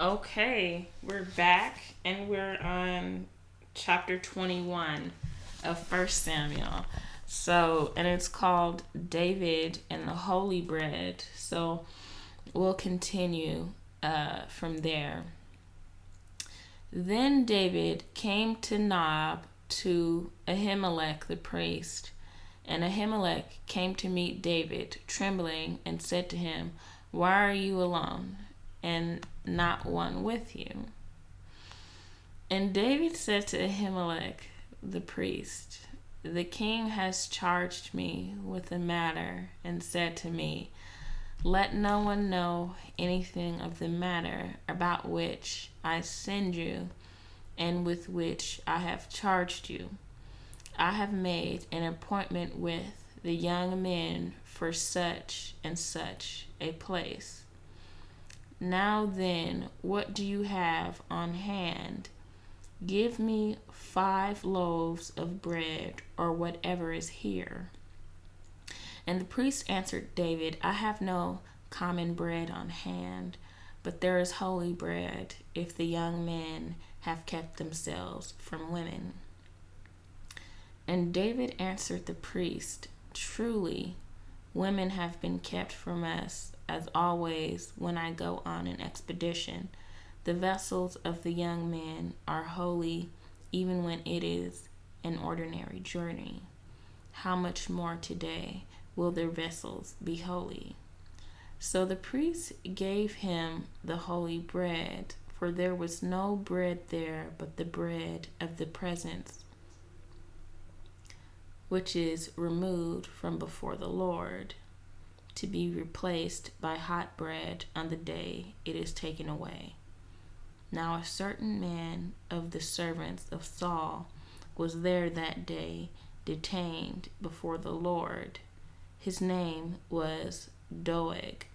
Okay, we're back and we're on chapter 21 of First Samuel. And it's called David and the Holy Bread. So, we'll continue from there. Then David came to Nob to Ahimelech the priest. And Ahimelech came to meet David, trembling, and said to him, "Why are you alone, and not one with you?" And David said to Ahimelech the priest, "The king has charged me with the matter, and said to me, 'Let no one know anything of the matter about which I send you, and with which I have charged you. I have made an appointment with the young men for such and such a place. Now then, what do you have on hand? Give me 5 loaves of bread, or whatever is here." And the priest answered David, "I have no common bread on hand, but there is holy bread, if the young men have kept themselves from women." And David answered the priest, "Truly, women have been kept from us, as always when I go on an expedition. The vessels of the young men are holy, even when it is an ordinary journey. How much more today will their vessels be holy?" So the priest gave him the holy bread, for there was no bread there but the bread of the presence, which is removed from before the Lord, to be replaced by hot bread on the day it is taken away. Now a certain man of the servants of Saul was there that day, detained before the Lord. His name was Doeg,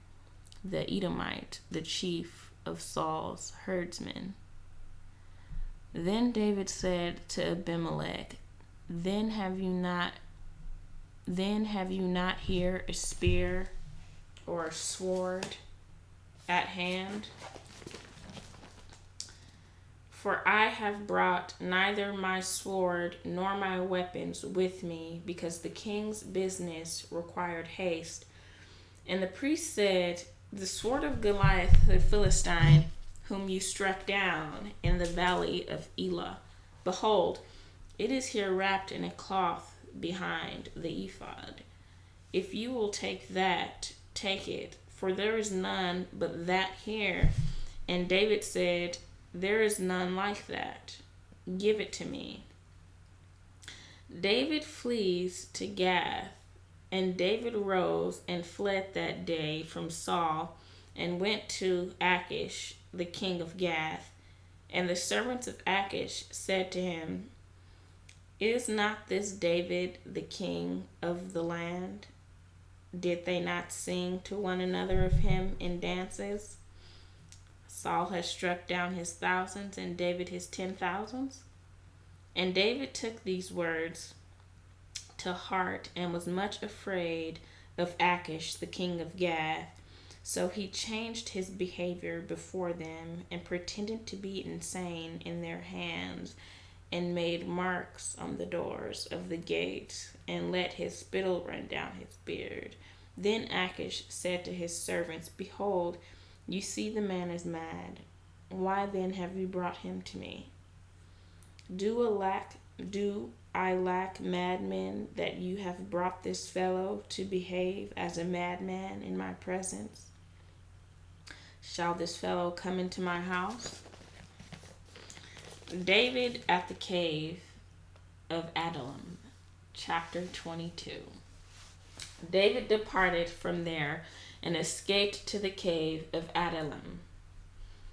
the Edomite, the chief of Saul's herdsmen. Then David said to Abimelech, Then have you not here a spear or a sword at hand? For I have brought neither my sword nor my weapons with me, because the king's business required haste." And the priest said, "The sword of Goliath the Philistine, whom you struck down in the valley of Elah, behold, it is here wrapped in a cloth behind the ephod. If you will take that, take it, for there is none but that here." And David said, "There is none like that. Give it to me." David flees to Gath. And David rose and fled that day from Saul, and went to Achish, the king of Gath. And the servants of Achish said to him, "Is not this David the king of the land? Did they not sing to one another of him in dances? Saul has struck down his thousands, and David his 10,000s." And David took these words to heart, and was much afraid of Achish, the king of Gath. So he changed his behavior before them, and pretended to be insane in their hands, and made marks on the doors of the gates, and let his spittle run down his beard. Then Achish said to his servants, "Behold, you see the man is mad. Why then have you brought him to me? Do I lack madmen, that you have brought this fellow to behave as a madman in my presence? Shall this fellow come into my house?" David at the cave of Adullam, chapter 22. David departed from there and escaped to the cave of Adullam.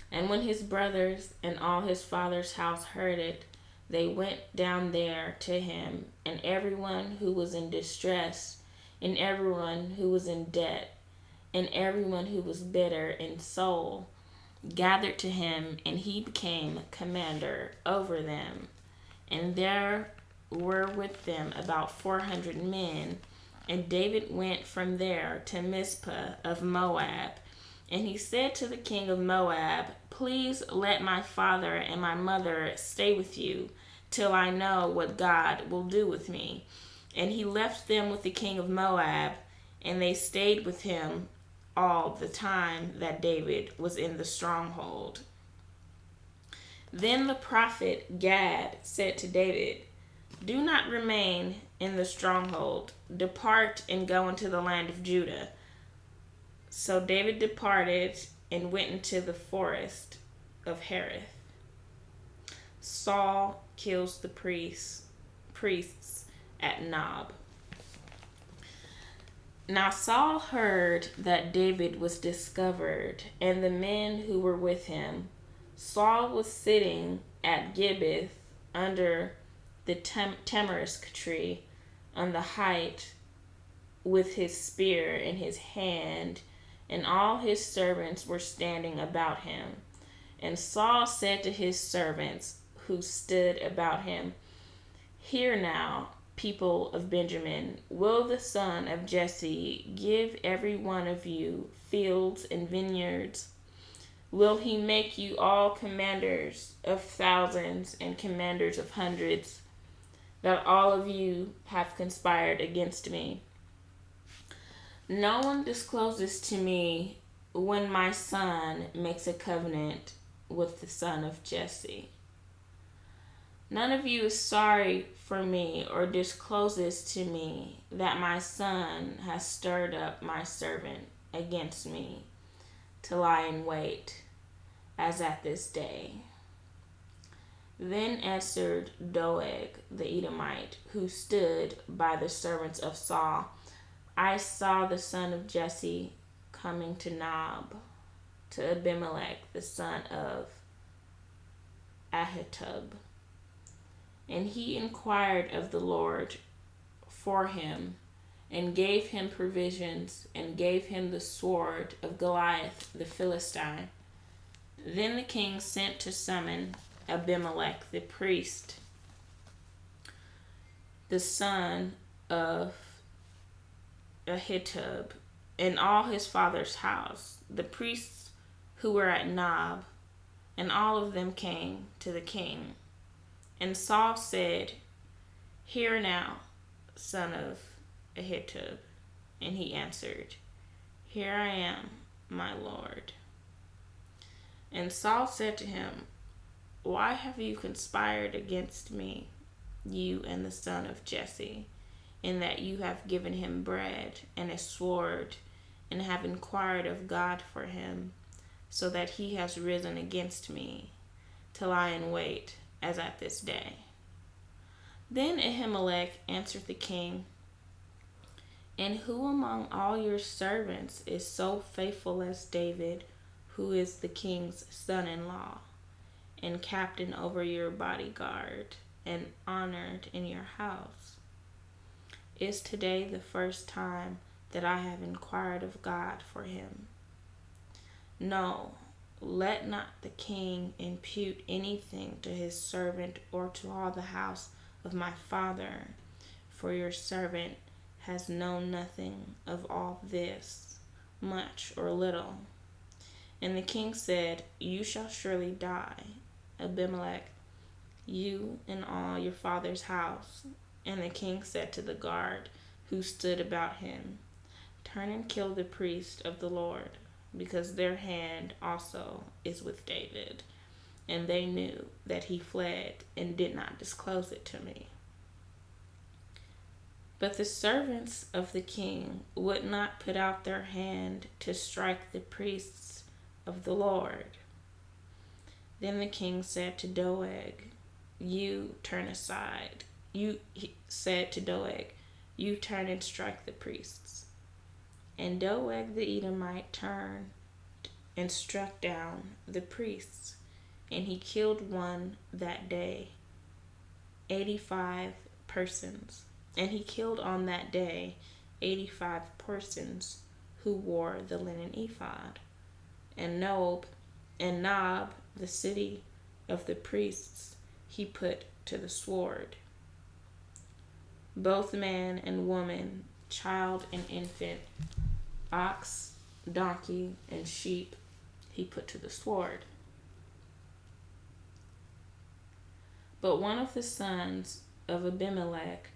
And when his brothers and all his father's house heard it, they went down there to him, and everyone who was in distress, and everyone who was in debt, and everyone who was bitter in soul, gathered to him, and he became commander over them. And there were with them about 400 men. And David went from there to Mizpah of Moab, And he said to the king of Moab, "Please let my father and my mother stay with you till I know what God will do with me." And he left them with the king of Moab, and they stayed with him all the time that David was in the stronghold. Then the prophet Gad said to David, "Do not remain in the stronghold. Depart and go into the land of Judah." So David departed and went into the forest of Hereth. Saul kills the priests at Nob. Now Saul heard that David was discovered, and the men who were with him. Saul was sitting at Gibeath under the tamarisk tree on the height with his spear in his hand, and all his servants were standing about him. And Saul said to his servants who stood about him, "Hear now, people of Benjamin, will the son of Jesse give every one of you fields and vineyards? Will he make you all commanders of thousands and commanders of hundreds, that all of you have conspired against me? No one discloses to me when my son makes a covenant with the son of Jesse. None of you is sorry for me or discloses to me that my son has stirred up my servant against me to lie in wait, as at this day." Then answered Doeg the Edomite, who stood by the servants of Saul, "I saw the son of Jesse coming to Nob, to Abimelech the son of Ahitub. And he inquired of the Lord for him, and gave him provisions, and gave him the sword of Goliath the Philistine." Then the king sent to summon Abimelech the priest, the son of Ahitub, and all his father's house, the priests who were at Nob, and all of them came to the king. And Saul said, "Hear now, son of Ahitub." And he answered, "Here I am, my lord." And Saul said to him, "Why have you conspired against me, you and the son of Jesse, in that you have given him bread and a sword, and have inquired of God for him, so that he has risen against me to lie in wait, as at this day?" Then Ahimelech answered the king, "And who among all your servants is so faithful as David, who is the king's son-in-law, and captain over your bodyguard, and honored in your house? Is today the first time that I have inquired of God for him? No, let not the king impute anything to his servant or to all the house of my father, for your servant has known nothing of all this, much or little." And the king said, "You shall surely die, Abimelech, you and all your father's house." And the king said to the guard who stood about him, "Turn and kill the priest of the Lord, because their hand also is with David." And they knew that he fled and did not disclose it to me. But the servants of the king would not put out their hand to strike the priests of the Lord. Then the king said to Doeg, "You turn aside." He said to Doeg, "You turn and strike the priests." And Doeg the Edomite turned and struck down the priests, and he killed one that day, 85 persons. And he killed on that day 85 persons who wore the linen ephod. And Nob, the city of the priests, he put to the sword, both man and woman, child and infant, ox donkey, and sheep he put to the sword. But one of the sons of Abimelech,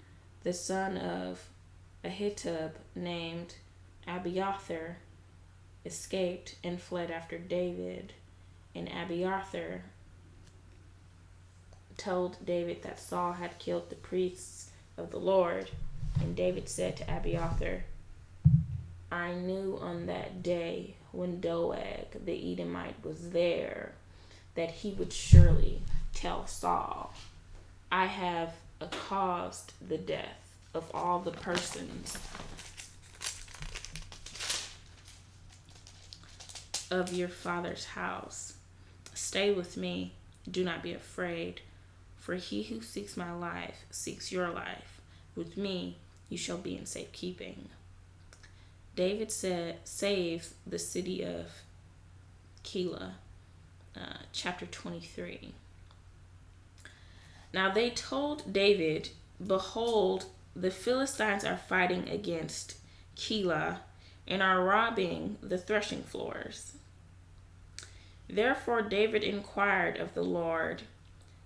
the son of Ahitub, named Abiathar, escaped and fled after David. And Abiathar told David that Saul had killed the priests of the Lord. And David said to Abiathar, I knew on that day when Doeg the Edomite was there that he would surely tell Saul, I have caused the death of all the persons of your father's house. Stay with me, do not be afraid, for he who seeks my life seeks your life. With me you shall be in safekeeping. David saves the city of Keilah, chapter 23. Now they told David, behold, the Philistines are fighting against Keilah and are robbing the threshing floors. Therefore David inquired of the Lord,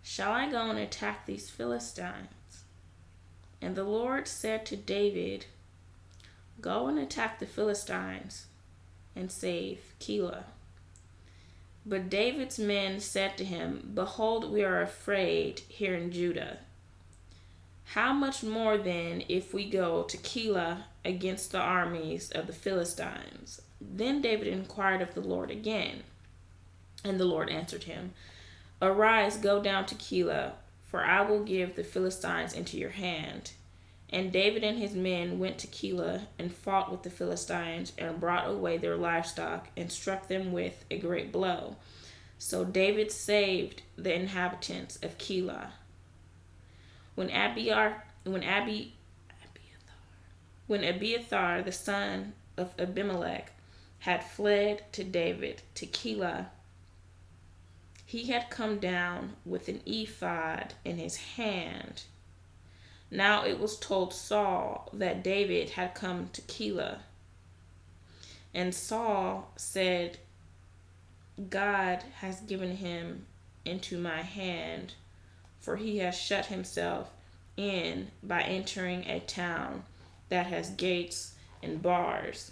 shall I go and attack these Philistines? And the Lord said to David, go and attack the Philistines and save Keilah. But David's men said to him, behold, we are afraid here in Judah. How much more then if we go to Keilah against the armies of the Philistines? Then David inquired of the Lord again. And the Lord answered him, arise, go down to Keilah, for I will give the Philistines into your hand. And David and his men went to Keilah and fought with the Philistines and brought away their livestock and struck them with a great blow. So David saved the inhabitants of Keilah. When Abiathar, the son of Abimelech, had fled to David to Keilah, he had come down with an ephod in his hand. Now it was told Saul that David had come to Keilah. And Saul said, God has given him into my hand, for he has shut himself in by entering a town that has gates and bars.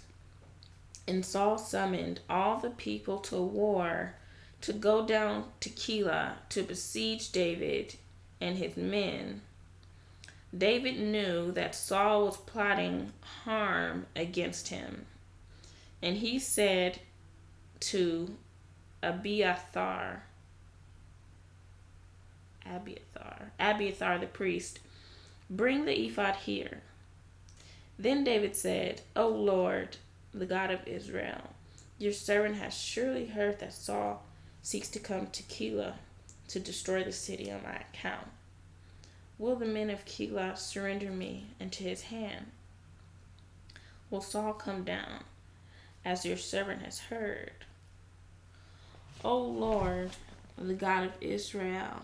And Saul summoned all the people to war to go down to Keilah to besiege David and his men. David knew that Saul was plotting harm against him, and he said to Abiathar the priest, bring the ephod here. Then David said, O Lord, the God of Israel, your servant has surely heard that Saul seeks to come to Keilah to destroy the city on my account. Will the men of Keilah surrender me into his hand? Will Saul come down, as your servant has heard? O Lord, the God of Israel,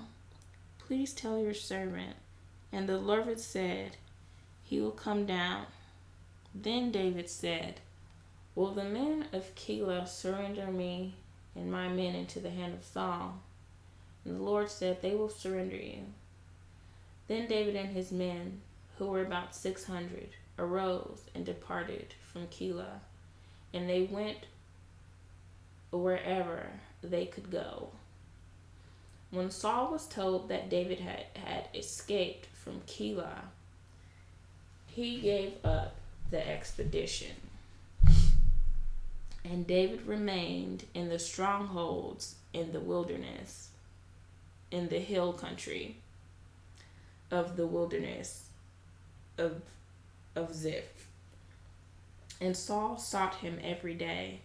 please tell your servant. And the Lord said, he will come down. Then David said, will the men of Keilah surrender me and my men into the hand of Saul? And the Lord said, they will surrender you. Then David and his men, who were about 600, arose and departed from Keilah, and they went wherever they could go. When Saul was told that David had escaped from Keilah, he gave up the expedition. And David remained in the strongholds in the wilderness, in the hill country of the wilderness of Ziph. And Saul sought him every day,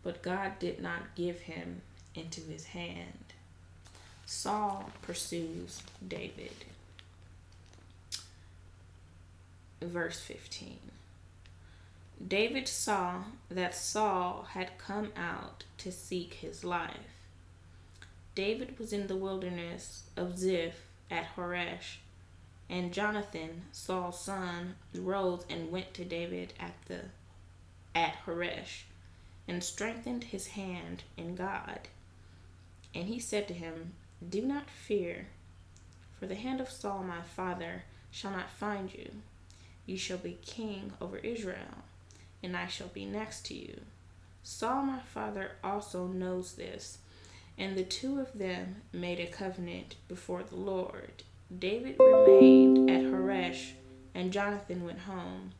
but God did not give him into his hand. Saul pursues David. Verse 15. David saw that Saul had come out to seek his life. David was in the wilderness of Ziph at Horesh, and Jonathan, Saul's son, rose and went to David at Horesh. and strengthened his hand in God. And he said to him, Do not fear, for the hand of Saul my father shall not find you. You shall be king over Israel, and I shall be next to you. Saul my father also knows this. And the two of them made a covenant before the Lord. David remained at Horesh, and Jonathan went home.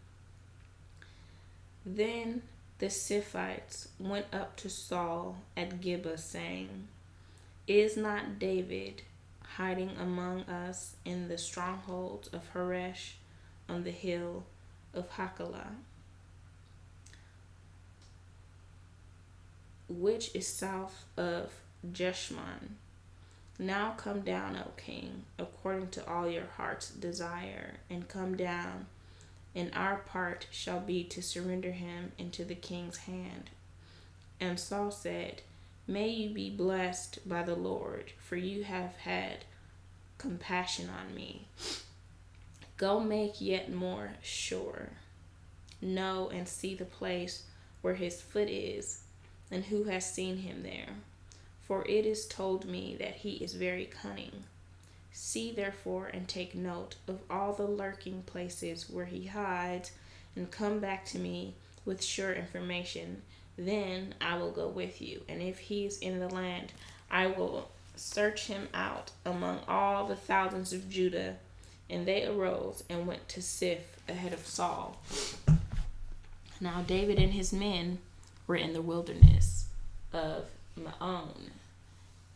Then the Ziphites went up to Saul at Gibeah, saying, Is not David hiding among us in the strongholds of Horesh on the hill of Hachilah, which is south of Jeshimon? Now come down, O king, according to all your heart's desire, and come down, and our part shall be to surrender him into the king's hand. And Saul said, May you be blessed by the Lord, for you have had compassion on me. Go make yet more sure. Know and see the place where his foot is, and who has seen him there. For it is told me that he is very cunning. See therefore and take note of all the lurking places where he hides, and come back to me with sure information. Then I will go with you, and if he is in the land, I will search him out among all the thousands of Judah. And they arose and went to Ziph ahead of Saul. Now David and his men were in the wilderness of Maon,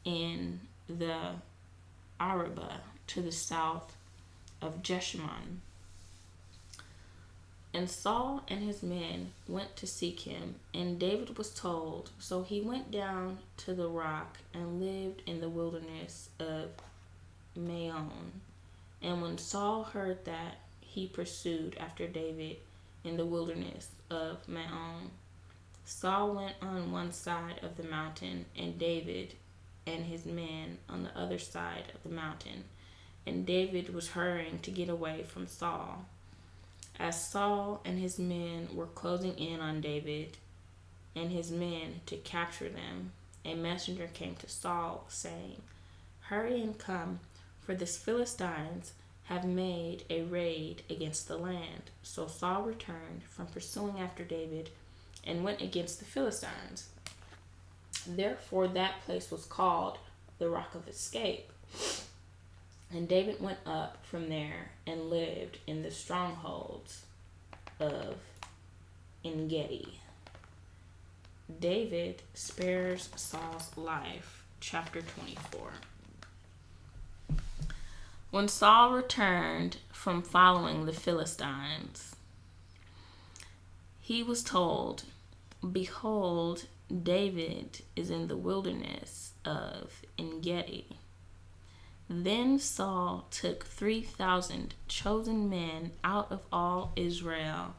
in the Arabah, to the south of Jeshimon. And Saul and his men went to seek him, and David was told. So he went down to the rock and lived in the wilderness of Maon. And when Saul heard that, he pursued after David in the wilderness of Maon. Saul went on one side of the mountain, and David and his men on the other side of the mountain. And David was hurrying to get away from Saul. As Saul and his men were closing in on David and his men to capture them, a messenger came to Saul, saying, Hurry and come, for the Philistines have made a raid against the land. So Saul returned from pursuing after David and went against the Philistines. Therefore that place was called the Rock of Escape. And David went up from there and lived in the strongholds of En-gedi. David spares Saul's life. Chapter 24. When Saul returned from following the Philistines, he was told, Behold, David is in the wilderness of En-gedi. Then Saul took 3,000 chosen men out of all Israel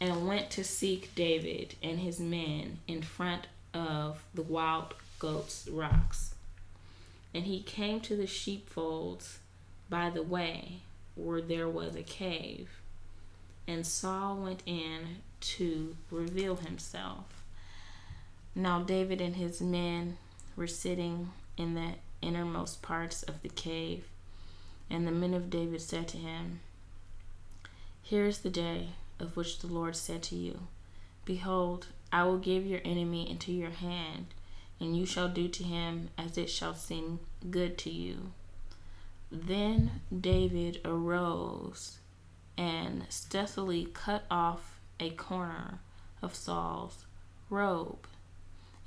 and went to seek David and his men in front of the wild goats' rocks. And he came to the sheepfolds by the way where there was a cave. And Saul went in to reveal himself. Now David and his men were sitting in the innermost parts of the cave, and the men of David said to him, Here is the day of which the Lord said to you, Behold, I will give your enemy into your hand, and you shall do to him as it shall seem good to you. Then David arose and stealthily cut off a corner of Saul's robe.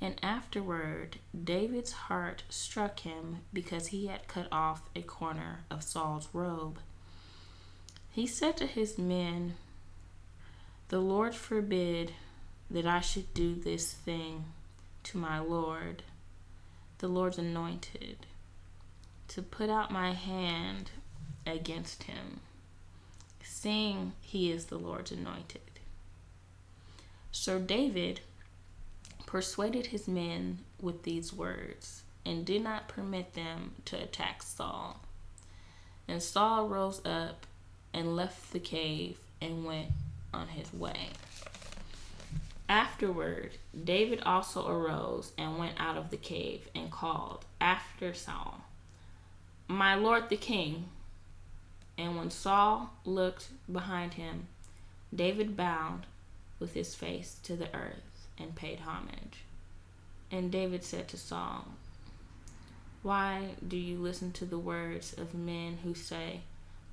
And afterward, David's heart struck him because he had cut off a corner of Saul's robe. He said to his men, The Lord forbid that I should do this thing to my Lord, the Lord's anointed, to put out my hand against him, seeing he is the Lord's anointed. So David persuaded his men with these words, and did not permit them to attack Saul. And Saul rose up and left the cave and went on his way. Afterward, David also arose and went out of the cave and called after Saul, "My lord the king." And when Saul looked behind him, David bowed with his face to the earth and paid homage. And David said to Saul, "Why do you listen to the words of men who say,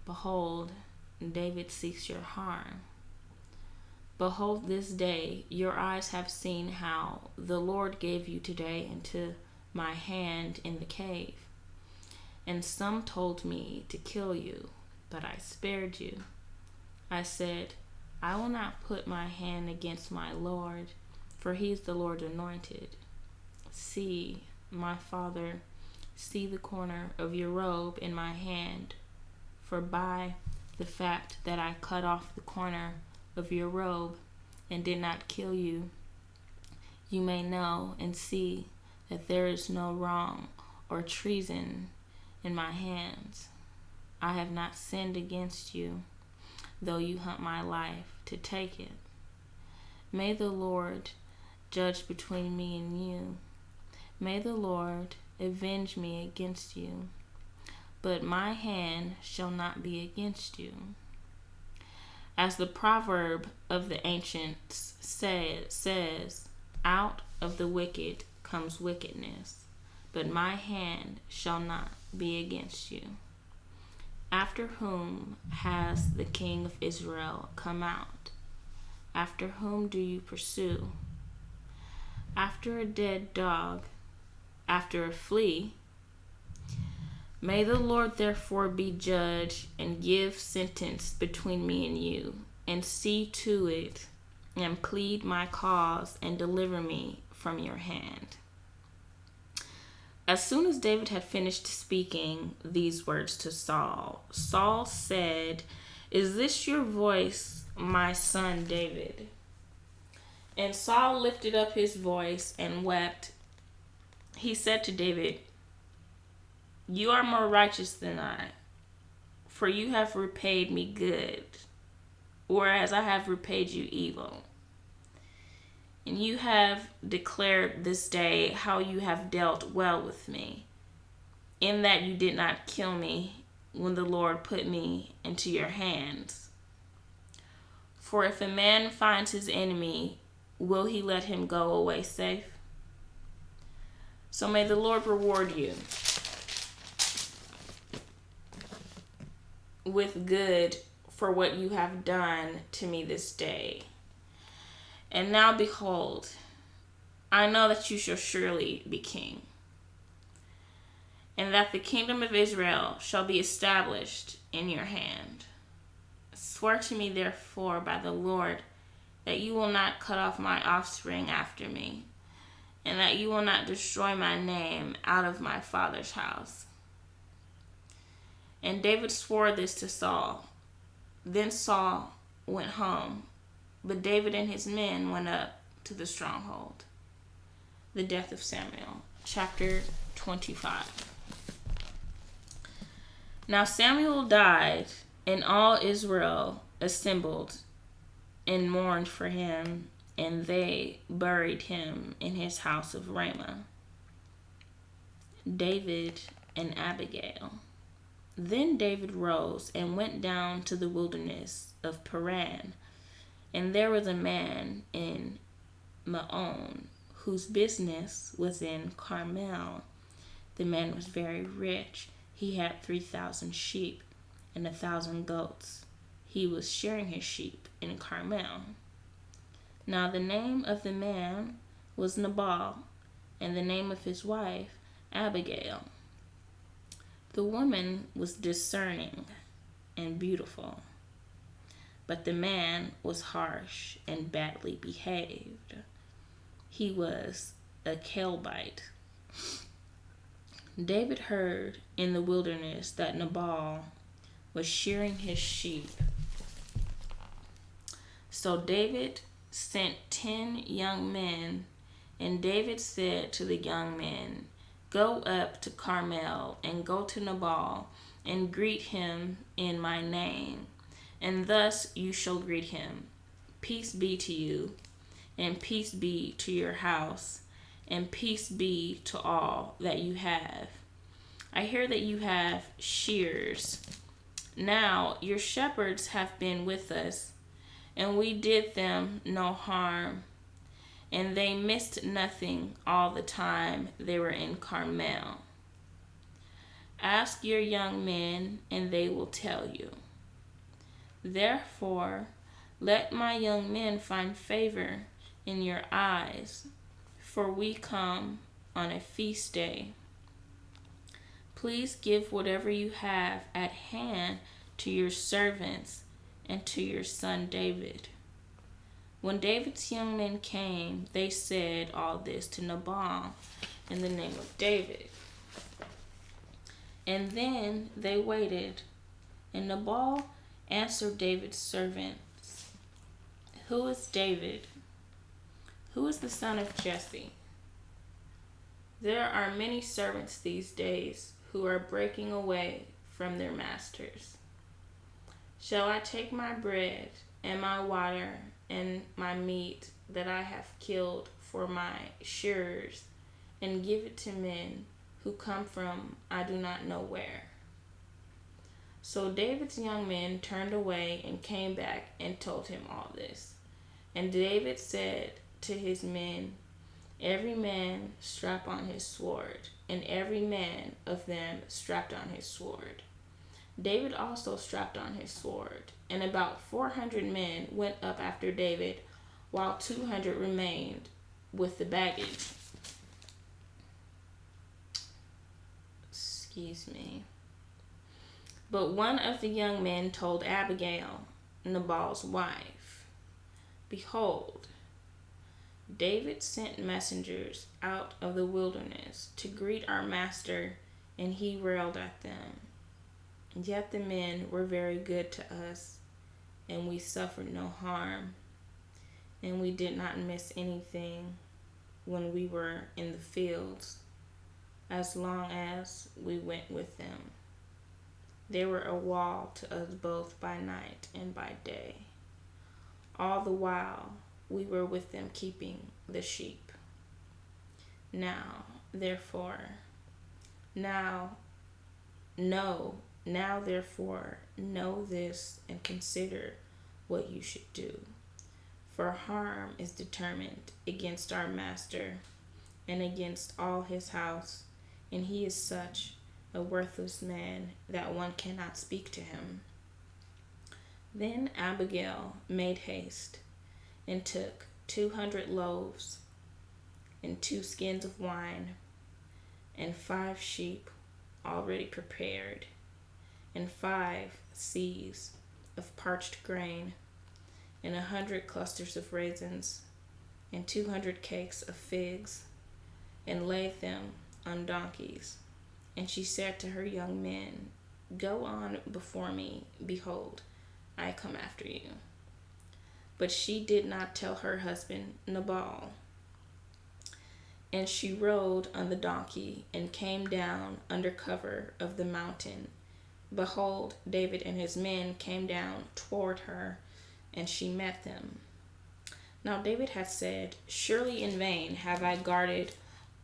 'Behold, David seeks your harm'? Behold, this day your eyes have seen how the Lord gave you today into my hand in the cave. And some told me to kill you, but I spared you. I said, I will not put my hand against my Lord, for he is the Lord's anointed. See, my father, see the corner of your robe in my hand, for by the fact that I cut off the corner of your robe and did not kill you, you may know and see that there is no wrong or treason in my hands. I have not sinned against you, though you hunt my life to take it. May the Lord judge between me and you. May the Lord avenge me against you, but my hand shall not be against you. As the proverb of the ancients says, out of the wicked comes wickedness, but my hand shall not be against you. After whom has the king of Israel come out? After whom do you pursue? After a dead dog, after a flea? May the Lord therefore be judge and give sentence between me and you, and see to it, and plead my cause, and deliver me from your hand." As soon as David had finished speaking these words to Saul, Saul said, "Is this your voice, my son David?" And Saul lifted up his voice and wept. He said to David, "You are more righteous than I, for you have repaid me good, whereas I have repaid you evil. And you have declared this day how you have dealt well with me, in that you did not kill me when the Lord put me into your hands. For if a man finds his enemy, will he let him go away safe? So may the Lord reward you with good for what you have done to me this day. And now behold, I know that you shall surely be king, and that the kingdom of Israel shall be established in your hand. Swear to me therefore by the Lord that you will not cut off my offspring after me, and that you will not destroy my name out of my father's house." And David swore this to Saul. Then Saul went home, but David and his men went up to the stronghold. The death of Samuel, chapter 25. Now Samuel died, and all Israel assembled and mourned for him, and they buried him in his house of Ramah. David and Abigail. Then David rose and went down to the wilderness of Paran, and there was a man in Maon whose business was in Carmel. The man was very rich. He had 3,000 sheep and 1,000 goats. He was shearing his sheep in Carmel. Now the name of the man was Nabal, and the name of his wife Abigail. The woman was discerning and beautiful, but the man was harsh and badly behaved. He was a Calebite. David heard in the wilderness that Nabal was shearing his sheep. So David sent 10 young men, and David said to the young men, "Go up to Carmel and go to Nabal and greet him in my name, and thus you shall greet him. Peace be to you. and peace be to your house, and peace be to all that you have. I hear that you have shears. Now your shepherds have been with us, and we did them no harm, and they missed nothing all the time they were in Carmel. Ask your young men, and they will tell you. Therefore, let my young men find favor in your eyes, for we come on a feast day. Please give whatever you have at hand to your servants and to your son David. When David's young men came, they said all this to Nabal in the name of David. And then they waited, and Nabal answered David's servants, Who is David? Who is the son of Jesse? There are many servants these days who are breaking away from their masters. Shall I take my bread and my water and my meat that I have killed for my shearers and give it to men who come from I do not know where? So David's young men turned away and came back and told him all this. And David said to his men, Every man strap on his sword, and every man of them strapped on his sword. David also strapped on his sword, and about 400 men went up after David, while 200 remained with the baggage. But one of the young men told Abigail, Nabal's wife, Behold, David sent messengers out of the wilderness to greet our master, and he railed at them. Yet the men were very good to us, and we suffered no harm, and we did not miss anything when we were in the fields, as long as we went with them. They were a wall to us both by night and by day. All the while we were with them keeping the sheep. Now, therefore, know this and consider what you should do. For harm is determined against our master and against all his house, and he is such a worthless man that one cannot speak to him. Then Abigail made haste and took 200 loaves and 2 skins of wine and 5 sheep already prepared and 5 seahs of parched grain and 100 clusters of raisins and 200 cakes of figs, and laid them on donkeys. And she said to her young men, Go on before me, behold, I come after you. But she did not tell her husband Nabal. And she rode on the donkey and came down under cover of the mountain. Behold, David and his men came down toward her, and she met them. Now David had said, Surely in vain have I guarded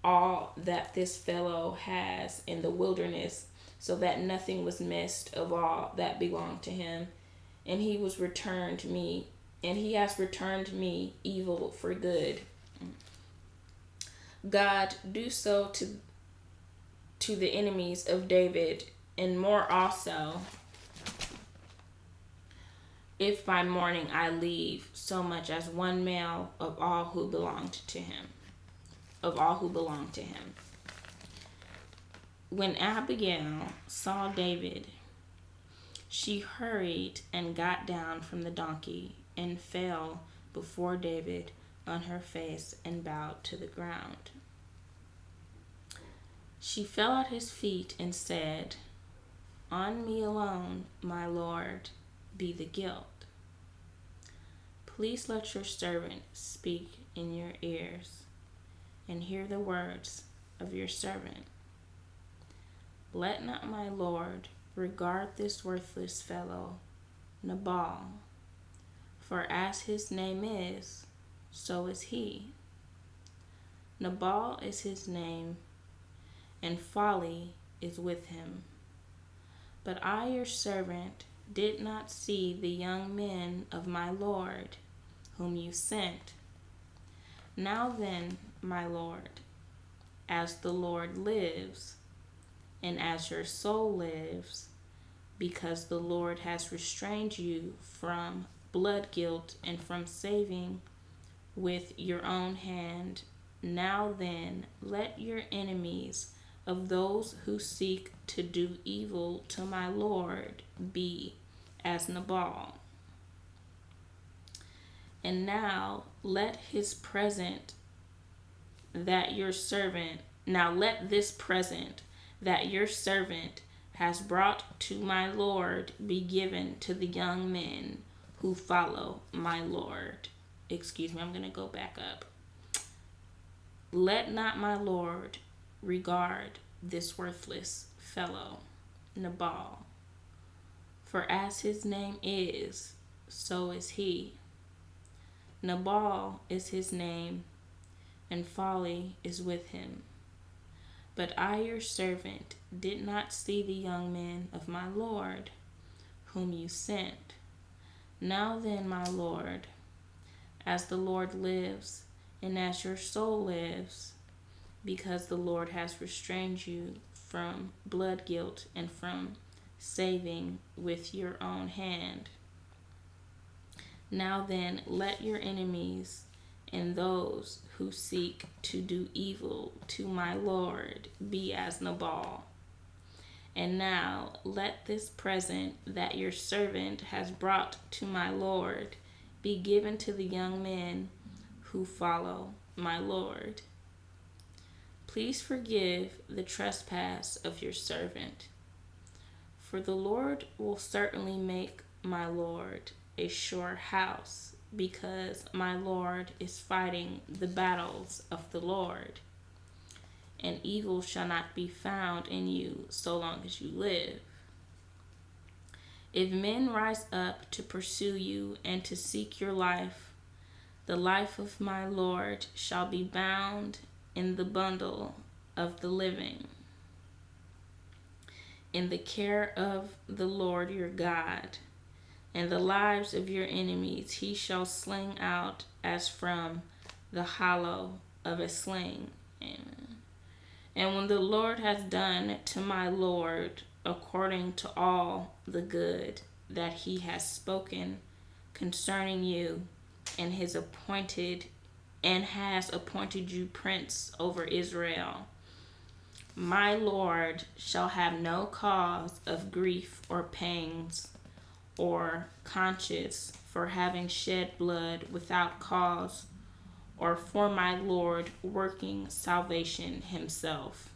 all that this fellow has in the wilderness, so that nothing was missed of all that belonged to him. And he has returned me evil for good. God, do so to the enemies of David, and more also, if by morning I leave so much as one male of all who belonged to him. When Abigail saw David, she hurried and got down from the donkey and fell before David on her face and bowed to the ground. She fell at his feet and said, On me alone, my Lord, be the guilt. Please let your servant speak in your ears and hear the words of your servant. Let not my Lord regard this worthless fellow, Nabal, for as his name is, so is he. Nabal is his name, and folly is with him. But I, your servant, did not see the young men of my Lord, whom you sent. Now then, my Lord, as the Lord lives, and as your soul lives, because the Lord has restrained you from blood guilt and from saving with your own hand, now then, let your enemies of those who seek to do evil to my Lord be as Nabal. And now let this present that your servant has brought to my Lord be given to the young men who follow my Lord. Excuse me, I'm going to go back up. Let not my Lord regard this worthless fellow, Nabal, for as his name is, so is he. Nabal is his name, and folly is with him. But I, your servant, did not see the young men of my Lord, whom you sent. Now then, my Lord, as the Lord lives, and as your soul lives, because the Lord has restrained you from blood guilt and from saving with your own hand. Now then, let your enemies and those who seek to do evil to my Lord be as Nabal. And now let this present that your servant has brought to my Lord be given to the young men who follow my Lord. Please forgive the trespass of your servant, for the Lord will certainly make my Lord a sure house, because my Lord is fighting the battles of the Lord, and evil shall not be found in you so long as you live. If men rise up to pursue you and to seek your life, the life of my Lord shall be bound in the bundle of the living. In the care of the Lord your God, and the lives of your enemies he shall sling out as from the hollow of a sling. Amen. And when the Lord has done to my Lord according to all the good that he has spoken concerning you, and has appointed you prince over Israel, my Lord shall have no cause of grief or pangs or conscience for having shed blood without cause, or for my Lord working salvation himself.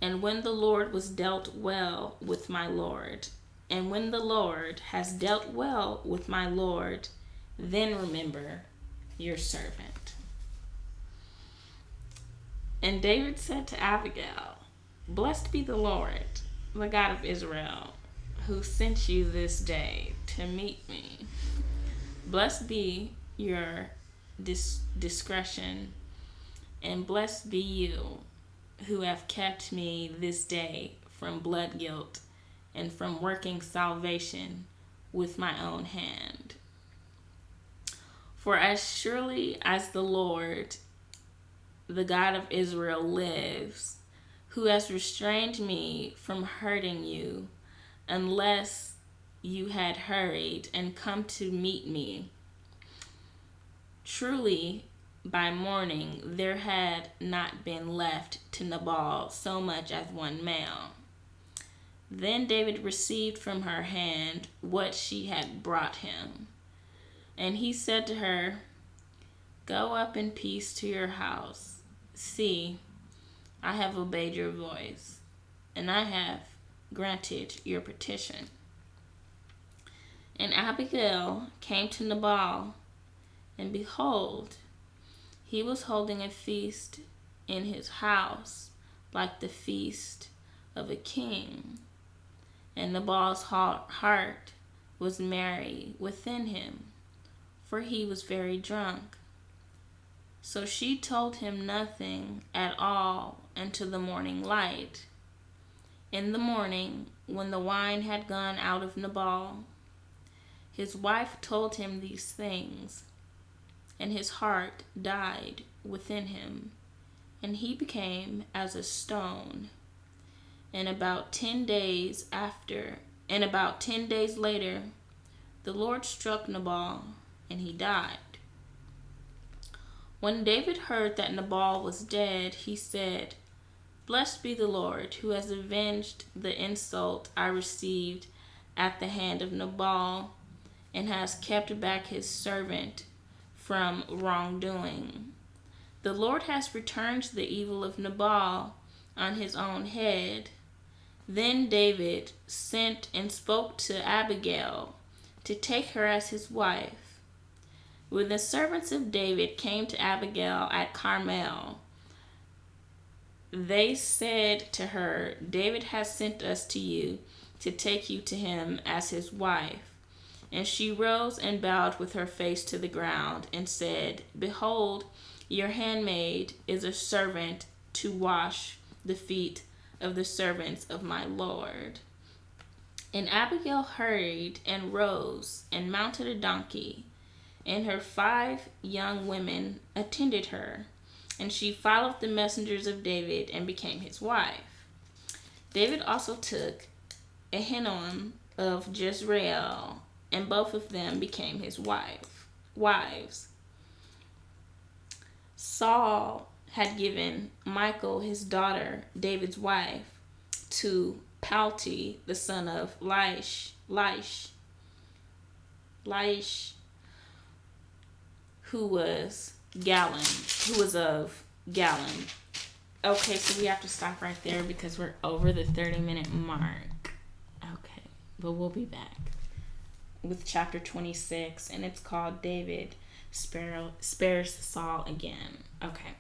And when the Lord has dealt well with my Lord, then remember your servant. And David said to Abigail, Blessed be the Lord, the God of Israel, who sent you this day to meet me. Blessed be your discretion, and blessed be you who have kept me this day from blood guilt and from working salvation with my own hand. For as surely as the Lord, the God of Israel, lives, who has restrained me from hurting you, unless you had hurried and come to meet me, truly by morning there had not been left to Nabal so much as one male. Then David received from her hand what she had brought him. And he said to her, Go up in peace to your house. See, I have obeyed your voice, and I have granted your petition. And Abigail came to Nabal, and behold, he was holding a feast in his house, like the feast of a king. And Nabal's heart was merry within him, for he was very drunk. So she told him nothing at all until the morning light. In the morning, when the wine had gone out of Nabal, his wife told him these things, and his heart died within him, and he became as a stone. And about 10 days later, the Lord struck Nabal, and he died. When David heard that Nabal was dead, he said, "Blessed be the Lord, who has avenged the insult I received at the hand of Nabal, and has kept back his servant from wrongdoing. The Lord has returned the evil of Nabal on his own head." Then David sent and spoke to Abigail to take her as his wife. When the servants of David came to Abigail at Carmel, they said to her, "David has sent us to you to take you to him as his wife." And she rose and bowed with her face to the ground and said, "Behold, your handmaid is a servant to wash the feet of the servants of my Lord." And Abigail hurried and rose and mounted a donkey, and her 5 young women attended her, and she followed the messengers of David and became his wife. David also took Ahinoam of Jezreel, and both of them became his wives. Saul had given Michal, his daughter, David's wife, to Palti, the son of Laish, who was of Gallon. Okay, so we have to stop right there because we're over the 30-minute mark. Okay, but we'll be back with chapter 26, and it's called David Spares Saul Again. Okay.